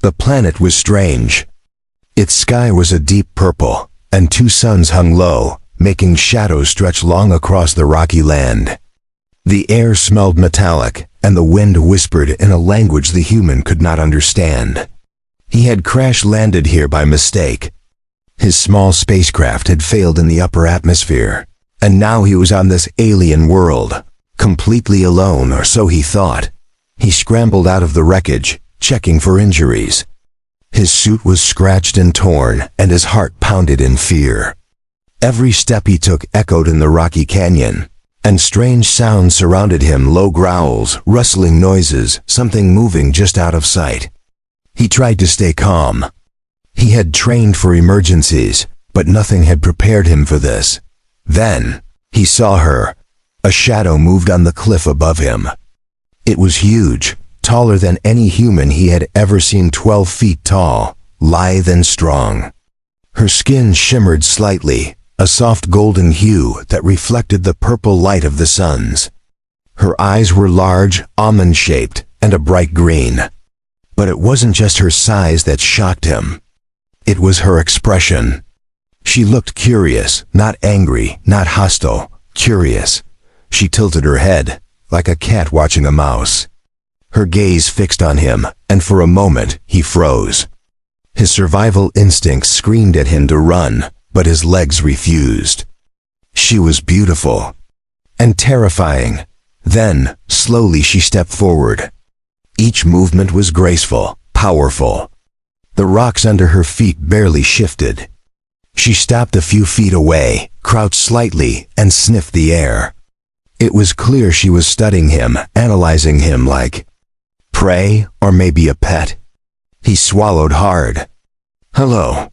The planet was strange. Its sky was a deep purple, and two suns hung low, making shadows stretch long across the rocky land. The air smelled metallic, and the wind whispered in a language the human could not understand. He had crash-landed here by mistake. His small spacecraft had failed in the upper atmosphere, and now he was on this alien world, completely alone, or so he thought. He scrambled out of the wreckage, checking for injuries. His suit was scratched and torn, and his heart pounded in fear. Every step he took echoed in the rocky canyon, and strange sounds surrounded him, low growls, rustling noises, something moving just out of sight. He tried to stay calm. He had trained for emergencies, but nothing had prepared him for this. Then, he saw her. A shadow moved on the cliff above him. It was huge, taller than any human he had ever seen, 12 feet tall, lithe and strong. Her skin shimmered slightly, a soft golden hue that reflected the purple light of the suns. Her eyes were large, almond-shaped, and a bright green. But it wasn't just her size that shocked him. It was her expression. She looked curious, not angry, not hostile, curious. She tilted her head, like a cat watching a mouse. Her gaze fixed on him, and for a moment, he froze. His survival instincts screamed at him to run, but his legs refused. She was beautiful and terrifying. Then, slowly she stepped forward. Each movement was graceful, powerful. The rocks under her feet barely shifted. She stopped a few feet away, crouched slightly, and sniffed the air. It was clear she was studying him, analyzing him like prey or maybe a pet. He swallowed hard. "Hello,"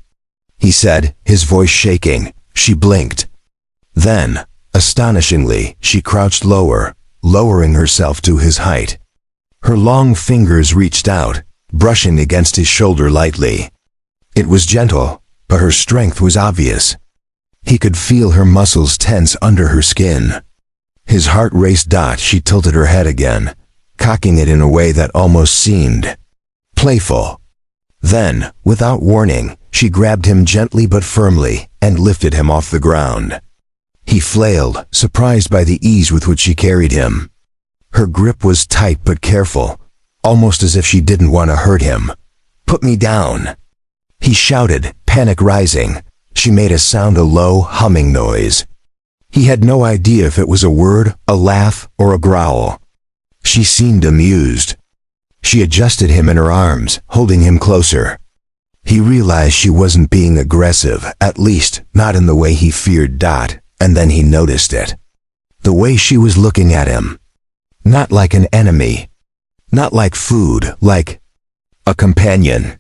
he said, his voice shaking. She blinked. Then, astonishingly, she crouched lower, lowering herself to his height. Her long fingers reached out, brushing against his shoulder lightly. It was gentle, but her strength was obvious. He could feel her muscles tense under her skin. His heart raced. She tilted her head again, cocking it in a way that almost seemed playful. Then, without warning, she grabbed him gently but firmly and lifted him off the ground. He flailed, surprised by the ease with which she carried him. Her grip was tight but careful, almost as if she didn't want to hurt him. "Put me down," he shouted, panic rising. She made a sound, a low, humming noise. He had no idea if it was a word, a laugh, or a growl. She seemed amused. She adjusted him in her arms, holding him closer. He realized she wasn't being aggressive, at least not in the way he feared. And then he noticed it. The way she was looking at him. Not like an enemy. Not like food, like a companion.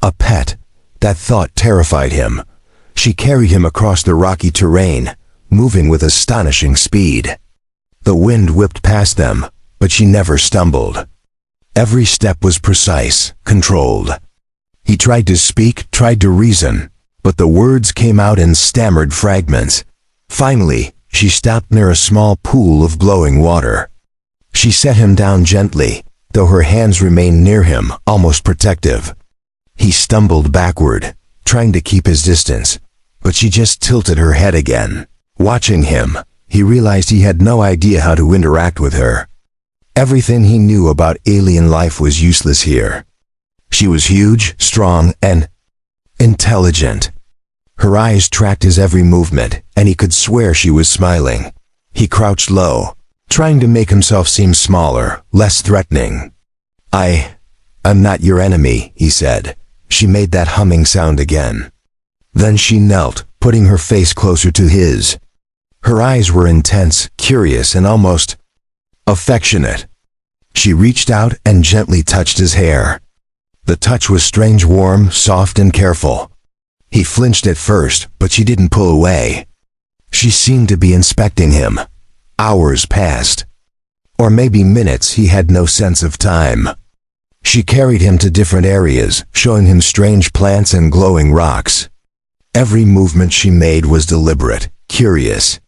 A pet. That thought terrified him. She carried him across the rocky terrain, moving with astonishing speed. The wind whipped past them, but she never stumbled. Every step was precise, controlled. He tried to speak, tried to reason, but the words came out in stammered fragments. Finally, she stopped near a small pool of glowing water. She set him down gently, though her hands remained near him, almost protective. He stumbled backward, trying to keep his distance, but she just tilted her head again. Watching him, he realized he had no idea how to interact with her. Everything he knew about alien life was useless here. She was huge, strong, and intelligent. Her eyes tracked his every movement, and he could swear she was smiling. He crouched low, trying to make himself seem smaller, less threatening. I'm not your enemy," he said. She made that humming sound again. Then she knelt, putting her face closer to his. Her eyes were intense, curious, and almost affectionate. She reached out and gently touched his hair. The touch was strange, warm, soft, and careful. He flinched at first, but she didn't pull away. She seemed to be inspecting him. Hours passed. Or maybe minutes. He had no sense of time. She carried him to different areas, showing him strange plants and glowing rocks. Every movement she made was deliberate, curious.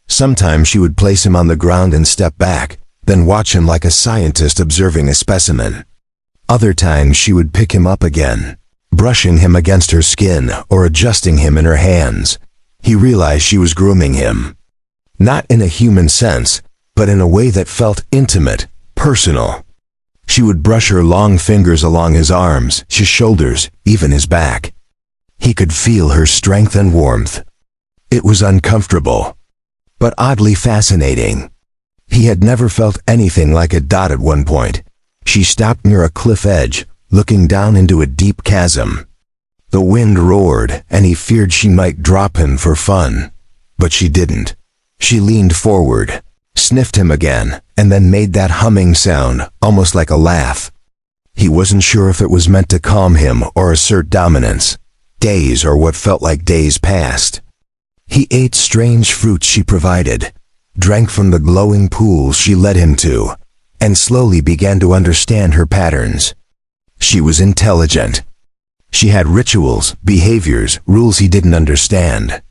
Sometimes she would place him on the ground and step back, then watch him like a scientist observing a specimen. Other times she would pick him up again, brushing him against her skin or adjusting him in her hands. He realized she was grooming him. Not in a human sense, but in a way that felt intimate, personal. She would brush her long fingers along his arms, his shoulders, even his back. He could feel her strength and warmth. It was uncomfortable, but oddly fascinating. He had never felt anything like it. At one point, she stopped near a cliff edge, looking down into a deep chasm. The wind roared, and he feared she might drop him for fun. But she didn't. She leaned forward, sniffed him again, and then made that humming sound, almost like a laugh. He wasn't sure if it was meant to calm him or assert dominance. Days or what felt like days passed. He ate strange fruits she provided, drank from the glowing pools she led him to, and slowly began to understand her patterns. She was intelligent. She had rituals, behaviors, rules he didn't understand.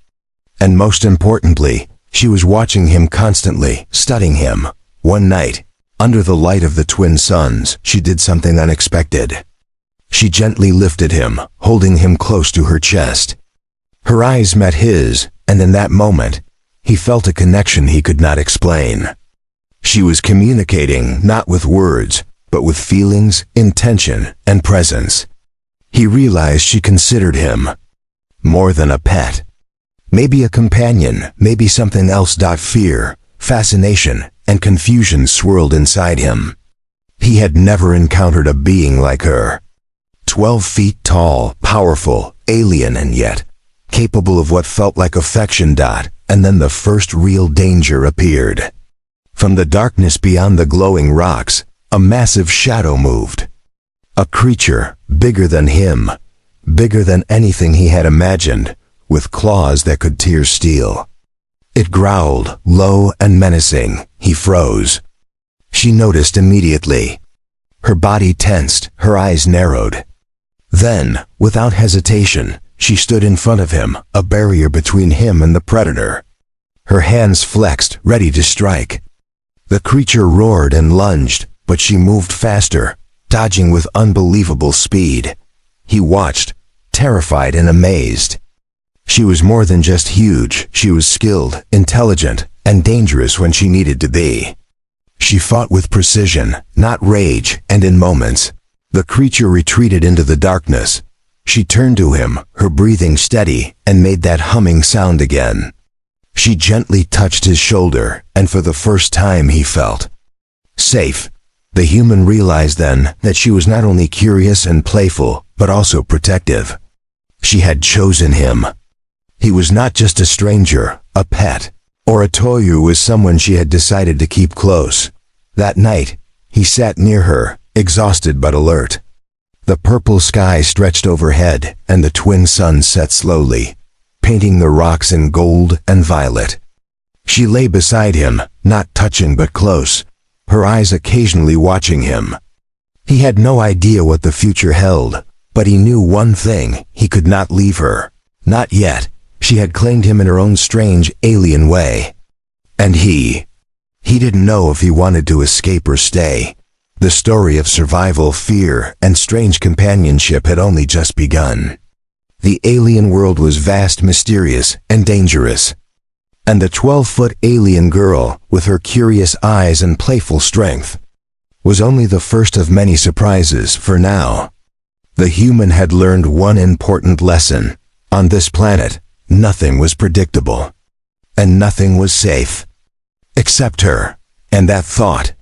And most importantly, she was watching him constantly, studying him. One night, under the light of the twin suns, she did something unexpected. She gently lifted him, holding him close to her chest. Her eyes met his, and in that moment, he felt a connection he could not explain. She was communicating not with words, but with feelings, intention, and presence. He realized she considered him more than a pet. Maybe a companion, maybe something else. Fear, fascination, and confusion swirled inside him. He had never encountered a being like her. 12 feet tall, powerful, alien, and yet capable of what felt like affection. And then the first real danger appeared. From the darkness beyond the glowing rocks, a massive shadow moved. A creature, bigger than him, bigger than anything he had imagined, with claws that could tear steel. It growled, low and menacing. He froze. She noticed immediately. Her body tensed, her eyes narrowed. Then, without hesitation, she stood in front of him, a barrier between him and the predator. Her hands flexed, ready to strike. The creature roared and lunged, but she moved faster, dodging with unbelievable speed. He watched, terrified and amazed. She was more than just huge. She was skilled, intelligent, and dangerous when she needed to be. She fought with precision, not rage, and in moments, the creature retreated into the darkness. She turned to him, her breathing steady, and made that humming sound again. She gently touched his shoulder, and for the first time he felt safe. The human realized then that she was not only curious and playful, but also protective. She had chosen him. He was not just a stranger, a pet, or a toy. He was someone she had decided to keep close. That night, he sat near her, exhausted but alert. The purple sky stretched overhead, and the twin suns set slowly, painting the rocks in gold and violet. She lay beside him, not touching but close, her eyes occasionally watching him. He had no idea what the future held, but he knew one thing: he could not leave her. Not yet. She had claimed him in her own strange, alien way. And he didn't know if he wanted to escape or stay. The story of survival, fear, and strange companionship had only just begun. The alien world was vast, mysterious, and dangerous. And the 12-foot alien girl, with her curious eyes and playful strength, was only the first of many surprises. For now, the human had learned one important lesson. On this planet, nothing was predictable, and nothing was safe. Except her, and that thought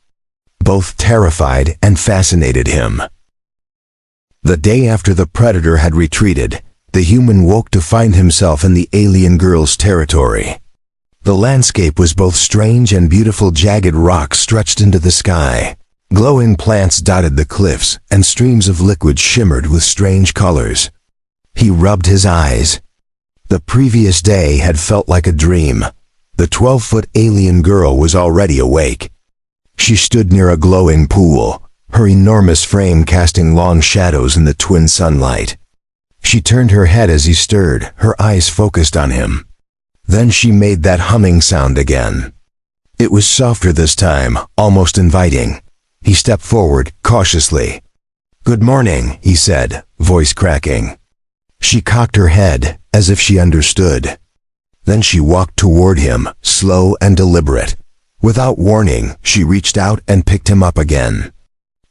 both terrified and fascinated him. The day after the predator had retreated, the human woke to find himself in the alien girl's territory. The landscape was both strange and beautiful. Jagged rocks stretched into the sky. Glowing plants dotted the cliffs, and streams of liquid shimmered with strange colors. He rubbed his eyes. The previous day had felt like a dream. The 12-foot alien girl was already awake. She stood near a glowing pool, her enormous frame casting long shadows in the twin sunlight. She turned her head as he stirred, her eyes focused on him. Then she made that humming sound again. It was softer this time, almost inviting. He stepped forward, cautiously. "Good morning," he said, voice cracking. She cocked her head, as if she understood. Then she walked toward him, slow and deliberate. Without warning, she reached out and picked him up again.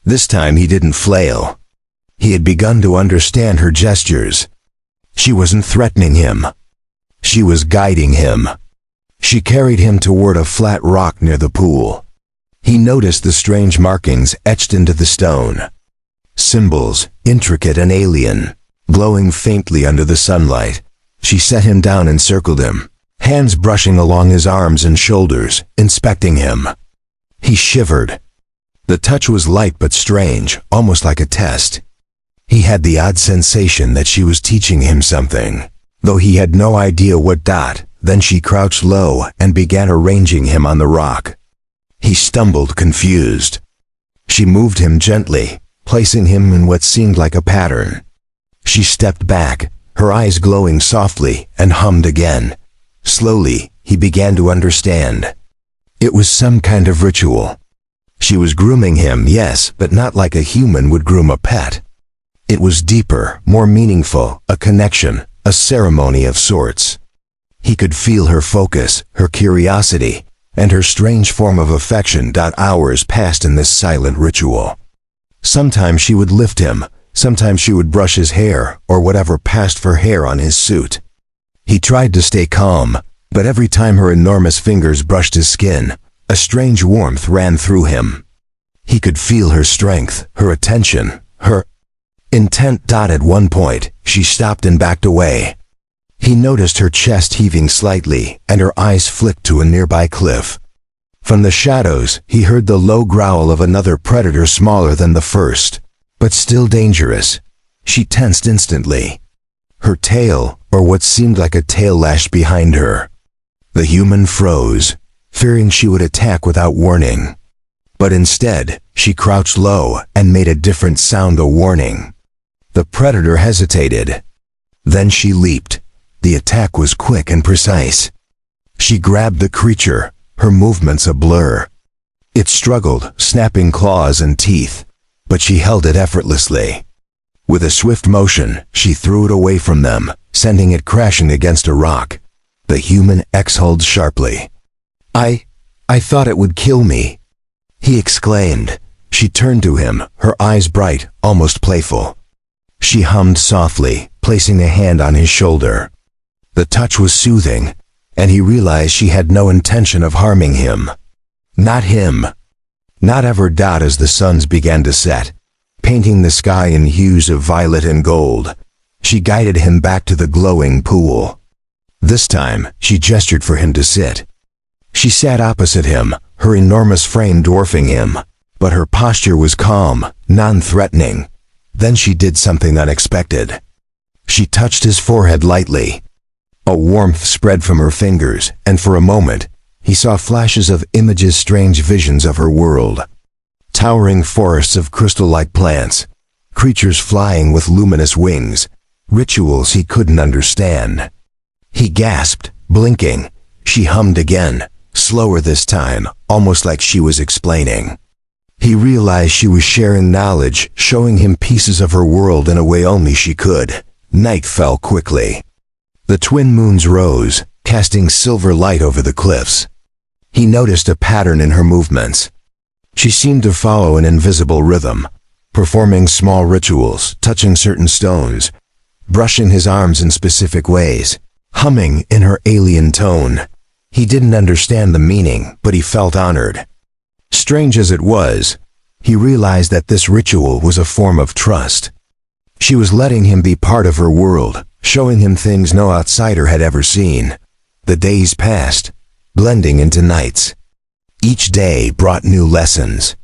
This time he didn't flail. He had begun to understand her gestures. She wasn't threatening him. She was guiding him. She carried him toward a flat rock near the pool. He noticed the strange markings etched into the stone. Symbols, intricate and alien, glowing faintly under the sunlight. She set him down and circled him, hands brushing along his arms and shoulders, inspecting him. He shivered. The touch was light but strange, almost like a test. He had the odd sensation that she was teaching him something, though he had no idea what. Then she crouched low and began arranging him on the rock. He stumbled, confused. She moved him gently, placing him in what seemed like a pattern. She stepped back, her eyes glowing softly, and hummed again. Slowly, he began to understand. It was some kind of ritual. She was grooming him, yes, but not like a human would groom a pet. It was deeper, more meaningful, a connection, a ceremony of sorts. He could feel her focus, her curiosity, and her strange form of affection. Hours passed in this silent ritual. Sometimes she would lift him, sometimes she would brush his hair, or whatever passed for hair on his suit. He tried to stay calm, but every time her enormous fingers brushed his skin, a strange warmth ran through him. He could feel her strength, her attention, her intent. At one point, she stopped and backed away. He noticed her chest heaving slightly, and her eyes flicked to a nearby cliff. From the shadows, he heard the low growl of another predator smaller than the first, but still dangerous. She tensed instantly. Her tail, or what seemed like a tail, lashed behind her. The human froze, fearing she would attack without warning. But instead, she crouched low and made a different sound, a warning. The predator hesitated. Then she leaped. The attack was quick and precise. She grabbed the creature, her movements a blur. It struggled, snapping claws and teeth, but she held it effortlessly. With a swift motion, she threw it away from them, sending it crashing against a rock. The human exhaled sharply. I thought it would kill me," he exclaimed. She turned to him, her eyes bright, almost playful. She hummed softly, placing a hand on his shoulder. The touch was soothing, and he realized she had no intention of harming him. Not him. Not ever. As the suns began to set, painting the sky in hues of violet and gold, she guided him back to the glowing pool. This time, she gestured for him to sit. She sat opposite him, her enormous frame dwarfing him, but her posture was calm, non-threatening. Then she did something unexpected. She touched his forehead lightly. A warmth spread from her fingers, and for a moment, he saw flashes of images, strange visions of her world. Towering forests of crystal-like plants, creatures flying with luminous wings, rituals he couldn't understand. He gasped, blinking. She hummed again, slower this time, almost like she was explaining. He realized she was sharing knowledge, showing him pieces of her world in a way only she could. Night fell quickly. The twin moons rose, casting silver light over the cliffs. He noticed a pattern in her movements. She seemed to follow an invisible rhythm, performing small rituals, touching certain stones, brushing his arms in specific ways, humming in her alien tone. He didn't understand the meaning, but he felt honored. Strange as it was, he realized that this ritual was a form of trust. She was letting him be part of her world, showing him things no outsider had ever seen. The days passed, blending into nights. Each day brought new lessons.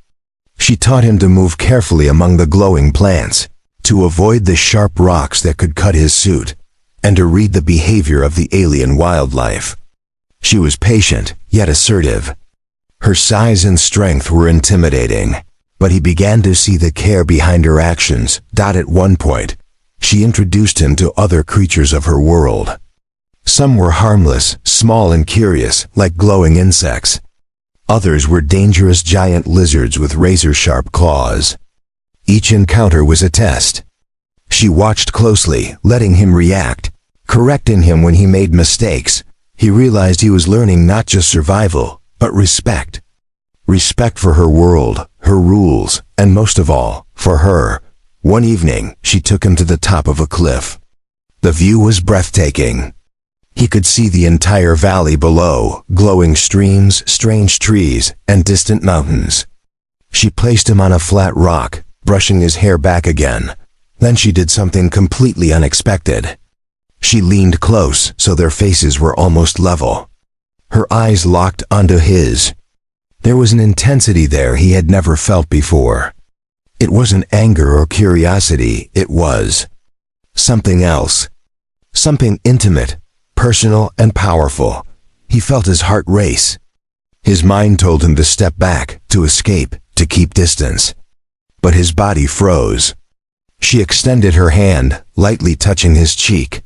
She taught him to move carefully among the glowing plants, to avoid the sharp rocks that could cut his suit, and to read the behavior of the alien wildlife. She was patient, yet assertive. Her size and strength were intimidating, but he began to see the care behind her actions. At one point, she introduced him to other creatures of her world. Some were harmless, small and curious, like glowing insects. Others were dangerous giant lizards with razor-sharp claws. Each encounter was a test. She watched closely, letting him react, correcting him when he made mistakes. He realized he was learning not just survival, but respect. Respect for her world, her rules, and most of all, for her. One evening, she took him to the top of a cliff. The view was breathtaking. He could see the entire valley below, glowing streams, strange trees, and distant mountains. She placed him on a flat rock, brushing his hair back again. Then she did something completely unexpected. She leaned close so their faces were almost level. Her eyes locked onto his. There was an intensity there he had never felt before. It wasn't anger or curiosity, it was something else. Something intimate, personal, and powerful. He felt his heart race. His mind told him to step back, to escape, to keep distance. But his body froze. She extended her hand, lightly touching his cheek.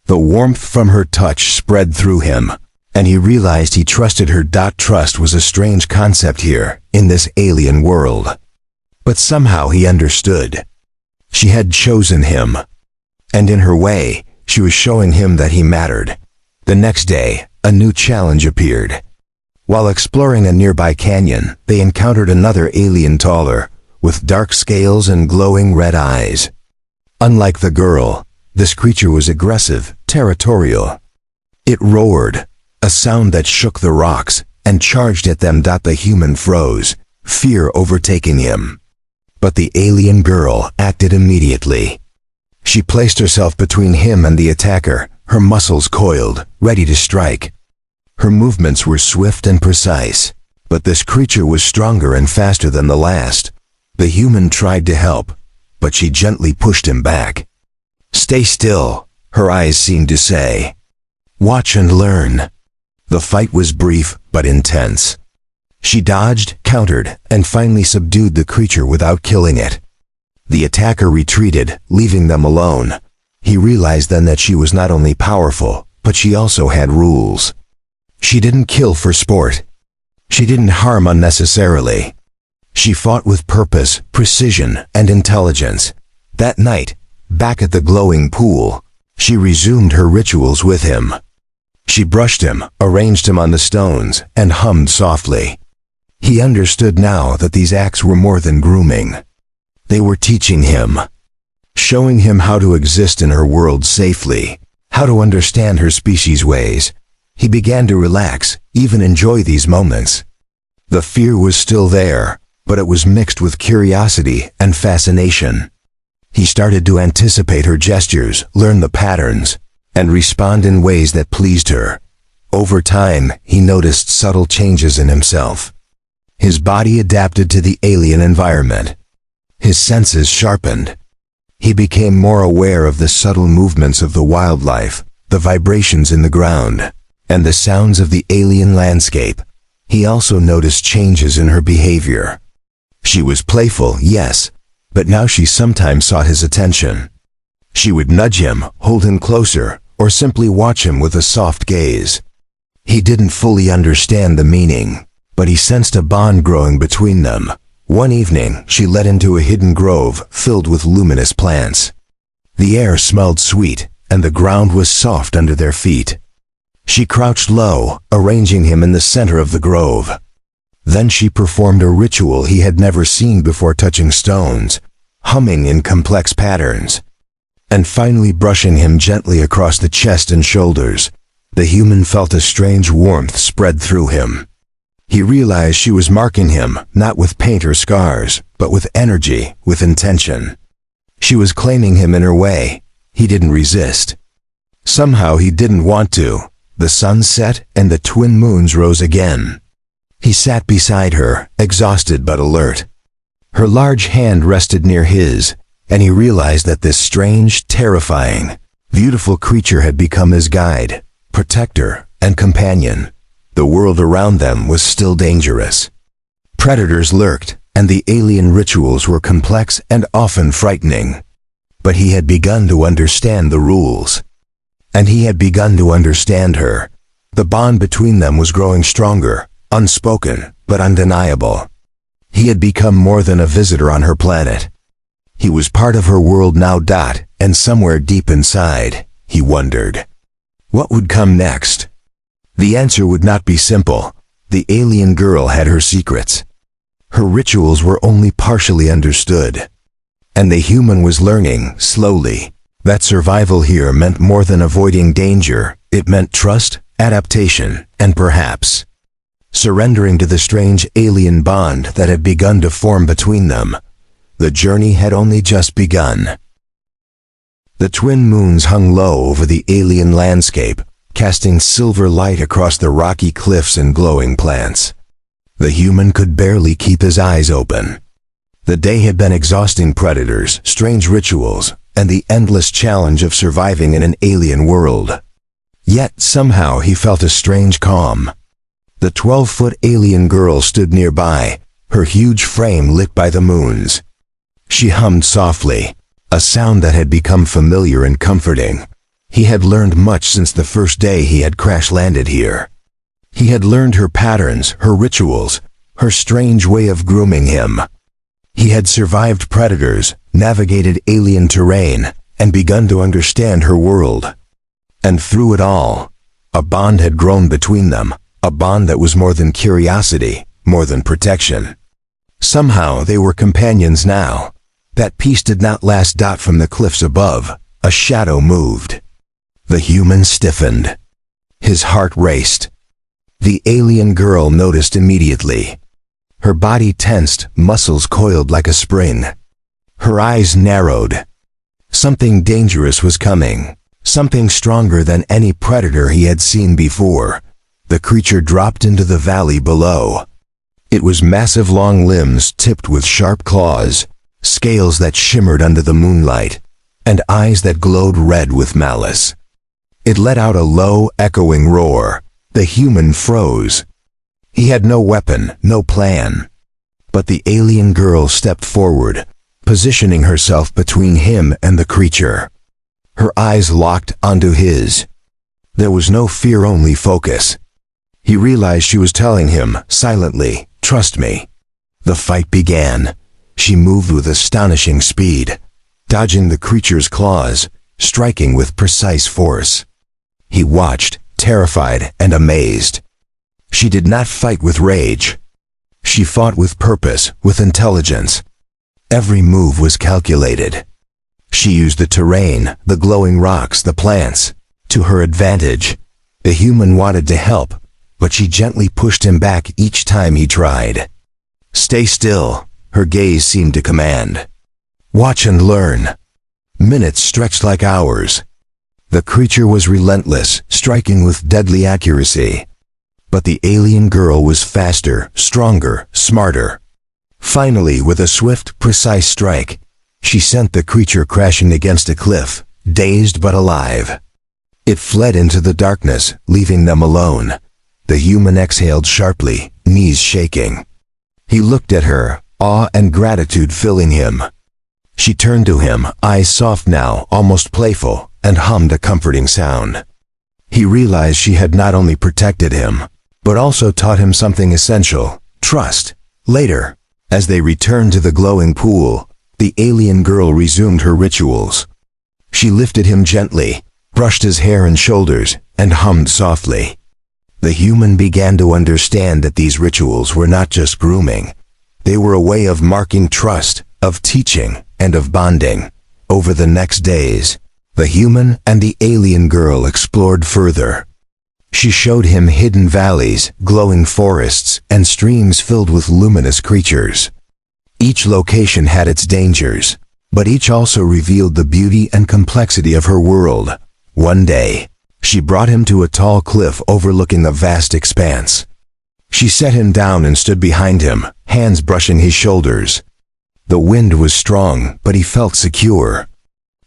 The warmth from her touch spread through him, and he realized he trusted her. Trust was a strange concept here, in this alien world. But somehow he understood. She had chosen him. And in her way, she was showing him that he mattered. The next day, a new challenge appeared. While exploring a nearby canyon, they encountered another alien taller, with dark scales and glowing red eyes. Unlike the girl, this creature was aggressive, territorial. It roared, a sound that shook the rocks, and charged at them. The human froze, fear overtaking him. But the alien girl acted immediately. She placed herself between him and the attacker, her muscles coiled, ready to strike. Her movements were swift and precise, but this creature was stronger and faster than the last. The human tried to help, but she gently pushed him back. "Stay still," her eyes seemed to say. "Watch and learn." The fight was brief but intense. She dodged, countered, and finally subdued the creature without killing it. The attacker retreated, leaving them alone. He realized then that she was not only powerful, but she also had rules. She didn't kill for sport. She didn't harm unnecessarily. She fought with purpose, precision, and intelligence. That night, back at the glowing pool, she resumed her rituals with him. She brushed him, arranged him on the stones, and hummed softly. He understood now that these acts were more than grooming. They were teaching him, showing him how to exist in her world safely, how to understand her species' ways. He began to relax, even enjoy these moments. The fear was still there, but it was mixed with curiosity and fascination. He started to anticipate her gestures, learn the patterns, and respond in ways that pleased her. Over time, he noticed subtle changes in himself. His body adapted to the alien environment. His senses sharpened. He became more aware of the subtle movements of the wildlife, the vibrations in the ground, and the sounds of the alien landscape. He also noticed changes in her behavior. She was playful, yes, but now she sometimes sought his attention. She would nudge him, hold him closer, or simply watch him with a soft gaze. He didn't fully understand the meaning, but he sensed a bond growing between them. One evening, she led him to a hidden grove filled with luminous plants. The air smelled sweet, and the ground was soft under their feet. She crouched low, arranging him in the center of the grove. Then she performed a ritual he had never seen before, touching stones, humming in complex patterns, and finally brushing him gently across the chest and shoulders. The human felt a strange warmth spread through him. He realized she was marking him, not with paint or scars, but with energy, with intention. She was claiming him in her way. He didn't resist. Somehow he didn't want to. The sun set and the twin moons rose again. He sat beside her, exhausted but alert. Her large hand rested near his, and he realized that this strange, terrifying, beautiful creature had become his guide, protector, and companion. The world around them was still dangerous. Predators lurked, and the alien rituals were complex and often frightening. But he had begun to understand the rules. And he had begun to understand her. The bond between them was growing stronger, unspoken, but undeniable. He had become more than a visitor on her planet. He was part of her world now. And somewhere deep inside, he wondered, what would come next? The answer would not be simple. The alien girl had her secrets. Her rituals were only partially understood. And the human was learning, slowly, that survival here meant more than avoiding danger. It meant trust, adaptation, and perhaps surrendering to the strange alien bond that had begun to form between them. The journey had only just begun. The twin moons hung low over the alien landscape, casting silver light across the rocky cliffs and glowing plants. The human could barely keep his eyes open. The day had been exhausting: predators, strange rituals, and the endless challenge of surviving in an alien world. Yet somehow he felt a strange calm. The 12-foot alien girl stood nearby, her huge frame lit by the moons. She hummed softly, a sound that had become familiar and comforting. He had learned much since the first day he had crash-landed here. He had learned her patterns, her rituals, her strange way of grooming him. He had survived predators, navigated alien terrain, and begun to understand her world. And through it all, a bond had grown between them, a bond that was more than curiosity, more than protection. Somehow they were companions now. That peace did not last. From the cliffs above, a shadow moved. The human stiffened. His heart raced. The alien girl noticed immediately. Her body tensed, muscles coiled like a spring. Her eyes narrowed. Something dangerous was coming. Something stronger than any predator he had seen before. The creature dropped into the valley below. It was massive, long limbs tipped with sharp claws, scales that shimmered under the moonlight, and eyes that glowed red with malice. It let out a low, echoing roar. The human froze. He had no weapon, no plan. But the alien girl stepped forward, positioning herself between him and the creature. Her eyes locked onto his. There was no fear, only focus. He realized she was telling him, silently, "Trust me." The fight began. She moved with astonishing speed, dodging the creature's claws, striking with precise force. He watched, terrified and amazed. She did not fight with rage. She fought with purpose, with intelligence. Every move was calculated. She used the terrain, the glowing rocks, the plants, to her advantage. The human wanted to help, but she gently pushed him back each time he tried. "Stay still," her gaze seemed to command. "Watch and learn." Minutes stretched like hours. The creature was relentless, striking with deadly accuracy. But the alien girl was faster, stronger, smarter. Finally, with a swift, precise strike, she sent the creature crashing against a cliff, dazed but alive. It fled into the darkness, leaving them alone. The human exhaled sharply, knees shaking. He looked at her, awe and gratitude filling him. She turned to him, eyes soft now, almost playful, and hummed a comforting sound. He realized she had not only protected him, but also taught him something essential: trust. Later, as they returned to the glowing pool, the alien girl resumed her rituals. She lifted him gently, brushed his hair and shoulders, and hummed softly. The human began to understand that these rituals were not just grooming. They were a way of marking trust, of teaching, and of bonding. Over the next days, the human and the alien girl explored further. She showed him hidden valleys, glowing forests, and streams filled with luminous creatures. Each location had its dangers, but each also revealed the beauty and complexity of her world. One day, she brought him to a tall cliff overlooking a vast expanse. She set him down and stood behind him, hands brushing his shoulders. The wind was strong, but he felt secure.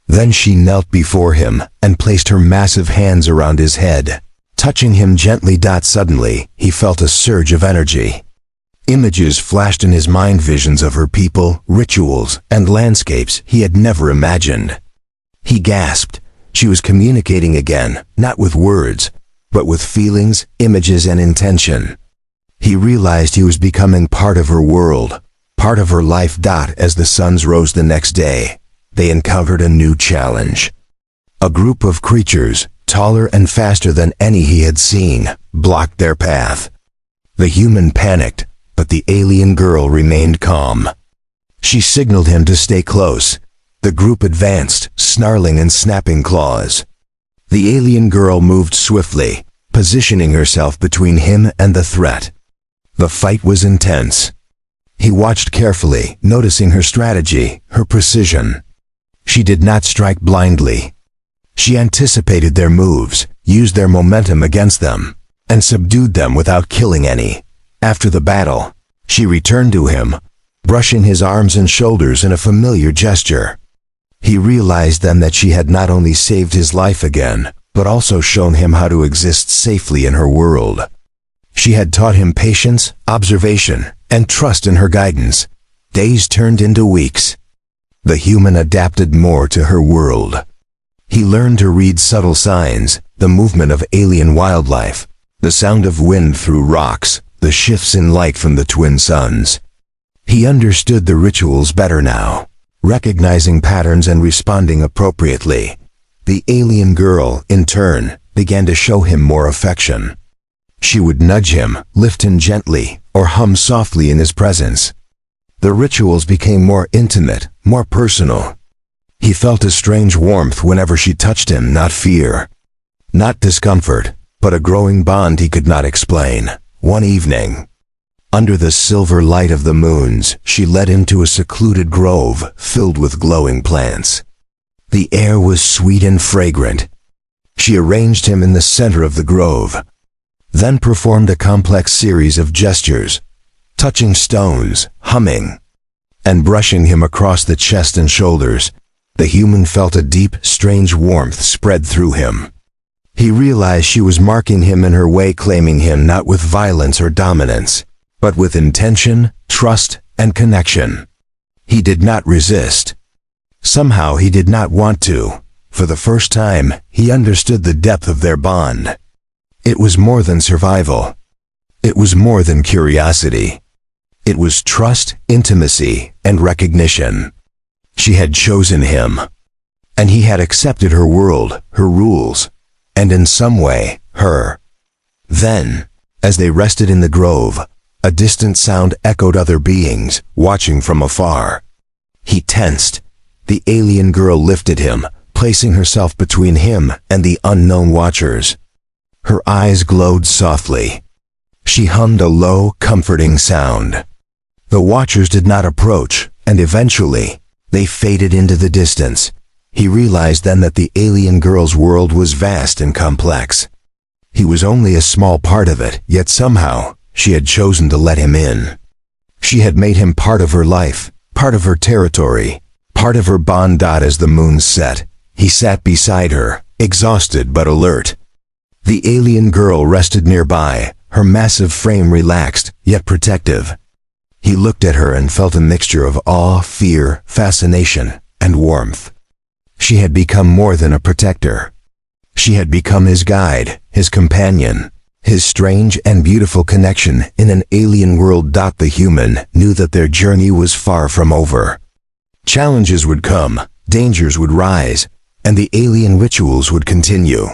Then she knelt before him and placed her massive hands around his head, touching him gently. Suddenly, he felt a surge of energy. Images flashed in his mind, visions of her people, rituals, and landscapes he had never imagined. He gasped. She was communicating again, not with words, but with feelings, images, and intention. He realized he was becoming part of her world, part of her life. As the suns rose the next day, they encountered a new challenge. A group of creatures, taller and faster than any he had seen, blocked their path. The human panicked, but the alien girl remained calm. She signaled him to stay close. The group advanced, snarling and snapping claws. The alien girl moved swiftly, positioning herself between him and the threat. The fight was intense. He watched carefully, noticing her strategy, her precision. She did not strike blindly. She anticipated their moves, used their momentum against them, and subdued them without killing any. After the battle, she returned to him, brushing his arms and shoulders in a familiar gesture. He realized then that she had not only saved his life again, but also shown him how to exist safely in her world. She had taught him patience, observation, and trust in her guidance. Days turned into weeks. The human adapted more to her world. He learned to read subtle signs, the movement of alien wildlife, the sound of wind through rocks, the shifts in light from the twin suns. He understood the rituals better now, recognizing patterns and responding appropriately. The alien girl, in turn, began to show him more affection. She would nudge him, lift him gently, or hum softly in his presence. The rituals became more intimate, more personal. He felt a strange warmth whenever she touched him, not fear, not discomfort, but a growing bond he could not explain. One evening, under the silver light of the moons, she led him to a secluded grove filled with glowing plants. The air was sweet and fragrant. She arranged him in the center of the grove, then performed a complex series of gestures, touching stones, humming, and brushing him across the chest and shoulders. The human felt a deep, strange warmth spread through him. He realized she was marking him in her way, claiming him not with violence or dominance, but with intention, trust, and connection. He did not resist. Somehow he did not want to. For the first time, he understood the depth of their bond. It was more than survival. It was more than curiosity. It was trust, intimacy, and recognition. She had chosen him, and he had accepted her world, her rules, and in some way, her. Then, as they rested in the grove, a distant sound echoed other beings, watching from afar. He tensed. The alien girl lifted him, placing herself between him and the unknown watchers. Her eyes glowed softly. She hummed a low, comforting sound. The watchers did not approach, and eventually, they faded into the distance. He realized then that the alien girl's world was vast and complex. He was only a small part of it, yet somehow, she had chosen to let him in. She had made him part of her life, part of her territory, part of her bond. As the moon set, he sat beside her, exhausted but alert. The alien girl rested nearby, her massive frame relaxed, yet protective. He looked at her and felt a mixture of awe, fear, fascination, and warmth. She had become more than a protector. She had become his guide, his companion, his strange and beautiful connection in an alien world. The human knew that their journey was far from over. Challenges would come, dangers would rise, and the alien rituals would continue.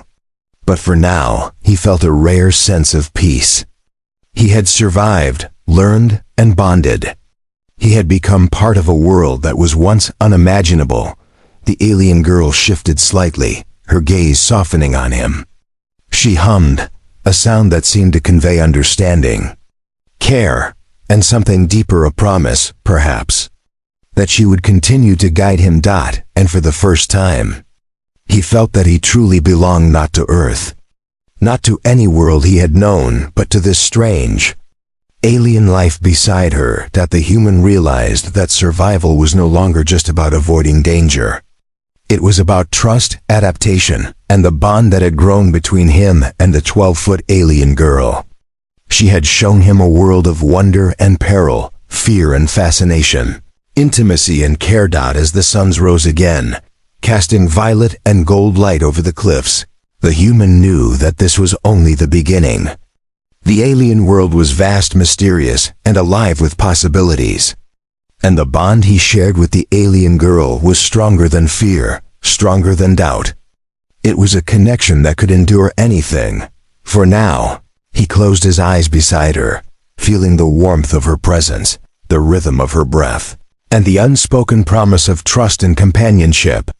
But for now, he felt a rare sense of peace. He had survived, learned, and bonded. He had become part of a world that was once unimaginable. The alien girl shifted slightly, her gaze softening on him. She hummed, a sound that seemed to convey understanding, care, and something deeper, a promise, perhaps, that she would continue to guide him. And for the first time, he felt that he truly belonged not to Earth, not to any world he had known, but to this strange, alien life beside her. The human realized that survival was no longer just about avoiding danger. It was about trust, adaptation, and the bond that had grown between him and the 12-foot alien girl. She had shown him a world of wonder and peril, fear and fascination, intimacy and care. As the suns rose again, casting violet and gold light over the cliffs, the human knew that this was only the beginning. The alien world was vast, mysterious, and alive with possibilities. And the bond he shared with the alien girl was stronger than fear, stronger than doubt. It was a connection that could endure anything. For now, he closed his eyes beside her, feeling the warmth of her presence, the rhythm of her breath, and the unspoken promise of trust and companionship.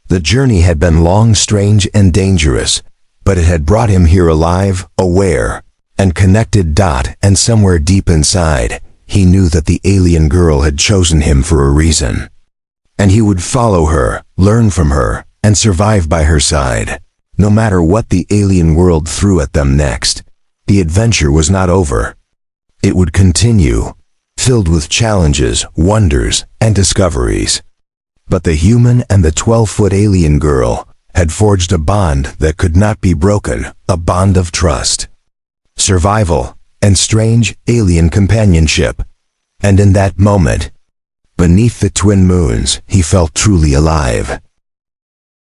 The journey had been long, strange, and dangerous, but it had brought him here alive, aware, and connected. And somewhere deep inside, he knew that the alien girl had chosen him for a reason. And he would follow her, learn from her, and survive by her side. No matter what the alien world threw at them next, the adventure was not over. It would continue, filled with challenges, wonders, and discoveries. But the human and the 12-foot alien girl had forged a bond that could not be broken, a bond of trust, survival, and strange, alien companionship. And in that moment, beneath the twin moons, he felt truly alive.